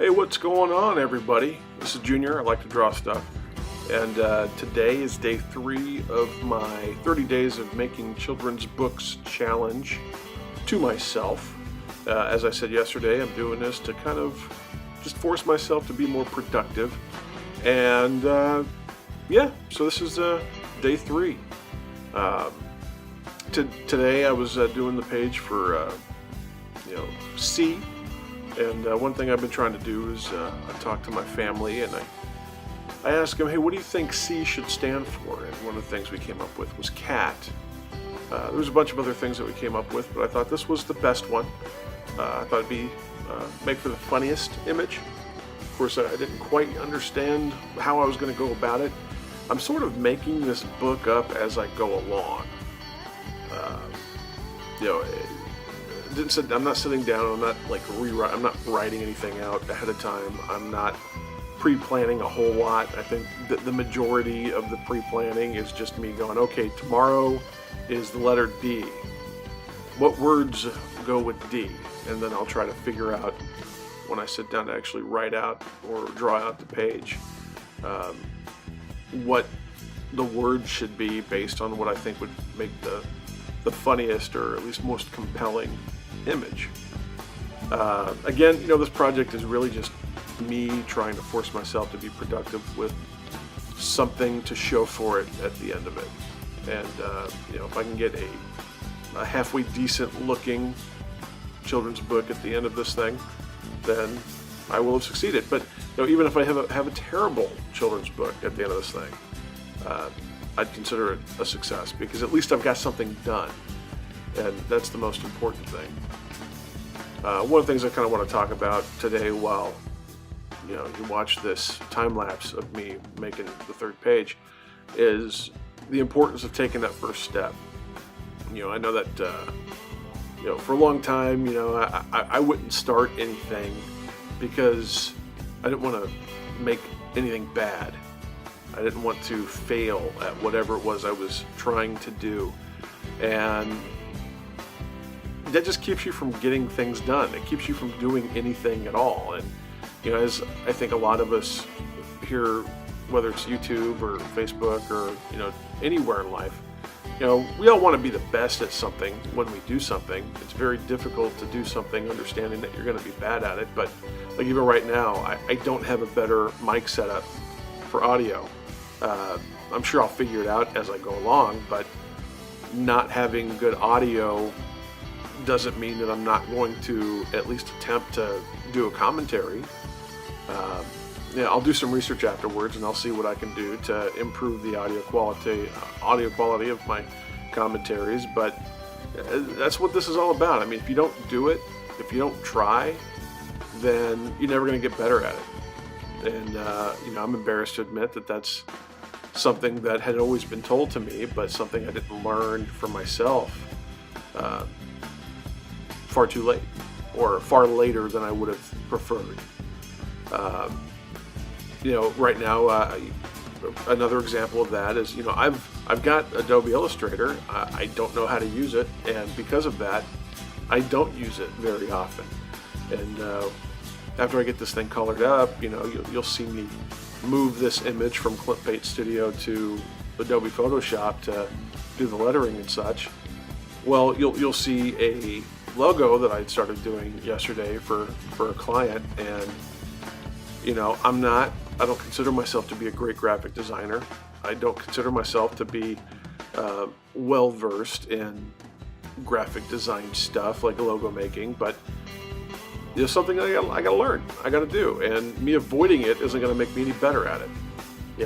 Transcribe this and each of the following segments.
Hey, what's going on, everybody? This is Junior. I like to draw stuff. And today is day 3 of my 30 days of making children's books challenge to myself. As I said yesterday, I'm doing this to kind of just force myself to be more productive. And so this is day 3. Today I was doing the page for C. And one thing I've been trying to do is I talk to my family and I ask them, hey, what do you think C should stand for? And one of the things we came up with was cat. There was a bunch of other things that we came up with, but I thought this was the best one. I thought it'd be make for the funniest image. Of course, I didn't quite understand how I was going to go about it. I'm sort of making this book up as I go along. I'm not sitting down. I'm not I'm not writing anything out ahead of time. I'm not pre-planning a whole lot. I think that the majority of the pre-planning is just me going, okay, tomorrow is the letter D. What words go with D? And then I'll try to figure out when I sit down to actually write out or draw out the page what the words should be based on what I think would make the funniest or at least most compelling image. Again, this project is really just me trying to force myself to be productive with something to show for it at the end of it. And if I can get a halfway decent looking children's book at the end of this thing, then I will have succeeded. But even if I have a terrible children's book at the end of this thing, I'd consider it a success because at least I've got something done, and that's the most important thing. One of the things I kind of want to talk about today while you watch this time lapse of me making the third page is the importance of taking that first step. I know that for a long time, I wouldn't start anything because I didn't want to make anything bad. I didn't want to fail at whatever it was I was trying to do. And that just keeps you from getting things done. It keeps you from doing anything at all. And, as I think a lot of us here, whether it's YouTube or Facebook or, anywhere in life, we all want to be the best at something when we do something. It's very difficult to do something understanding that you're going to be bad at it. But like even right now, I don't have a better mic setup for audio. I'm sure I'll figure it out as I go along, but not having good audio doesn't mean that I'm not going to at least attempt to do a commentary. I'll do some research afterwards and I'll see what I can do to improve the audio quality of my commentaries, but that's what this is all about. I mean, if you don't do it, if you don't try, then you're never going to get better at it. And I'm embarrassed to admit that that's something that had always been told to me, but something I didn't learn for myself far too late, or far later than I would have preferred. Right now, another example of that is, I've got Adobe Illustrator. I don't know how to use it, and because of that, I don't use it very often. And after I get this thing colored up, you'll see me move this image from ClipPaint Studio to Adobe Photoshop to do the lettering and such. Well, you'll see a logo that I started doing yesterday for a client, and I don't consider myself to be a great graphic designer. I don't consider myself to be well versed in graphic design stuff like logo making, but it's something I gotta learn. I gotta do, and me avoiding it isn't gonna make me any better at it.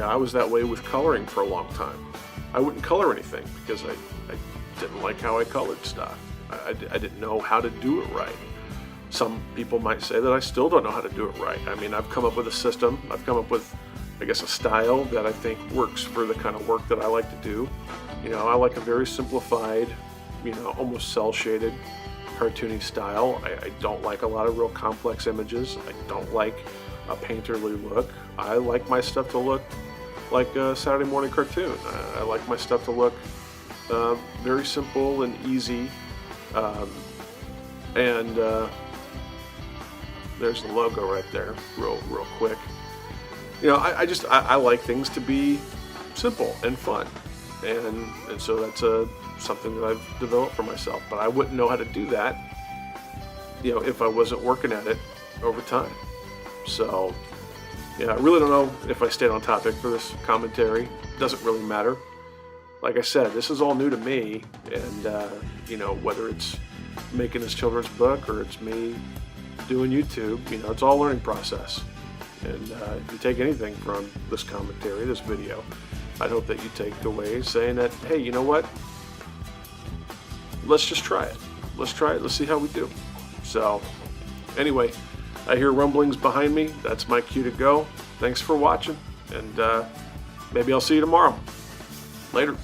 I was that way with coloring for a long time. I wouldn't color anything because I didn't like how I colored stuff. I didn't know how to do it right. Some people might say that I still don't know how to do it right. I mean, I've come up with a system. I've come up with, a style that I think works for the kind of work that I like to do. I like a very simplified, almost cel-shaded, cartoony style. I don't like a lot of real complex images. I don't like a painterly look. I like my stuff to look like a Saturday morning cartoon. I like my stuff to look very simple and easy. And There's the logo right there, real quick. You know, I like things to be simple and fun, and so that's something that I've developed for myself. But I wouldn't know how to do that, you know, if I wasn't working at it over time. So, yeah, I really don't know if I stayed on topic for this commentary. It doesn't really matter. Like I said, this is all new to me, and you know, whether it's making this children's book or it's me doing YouTube, you know, it's all a learning process. And if you take anything from this commentary, this video, I hope that you take away saying that, hey, you know what? Let's just try it. Let's try it. Let's see how we do. So, anyway, I hear rumblings behind me. That's my cue to go. Thanks for watching, and maybe I'll see you tomorrow. Later.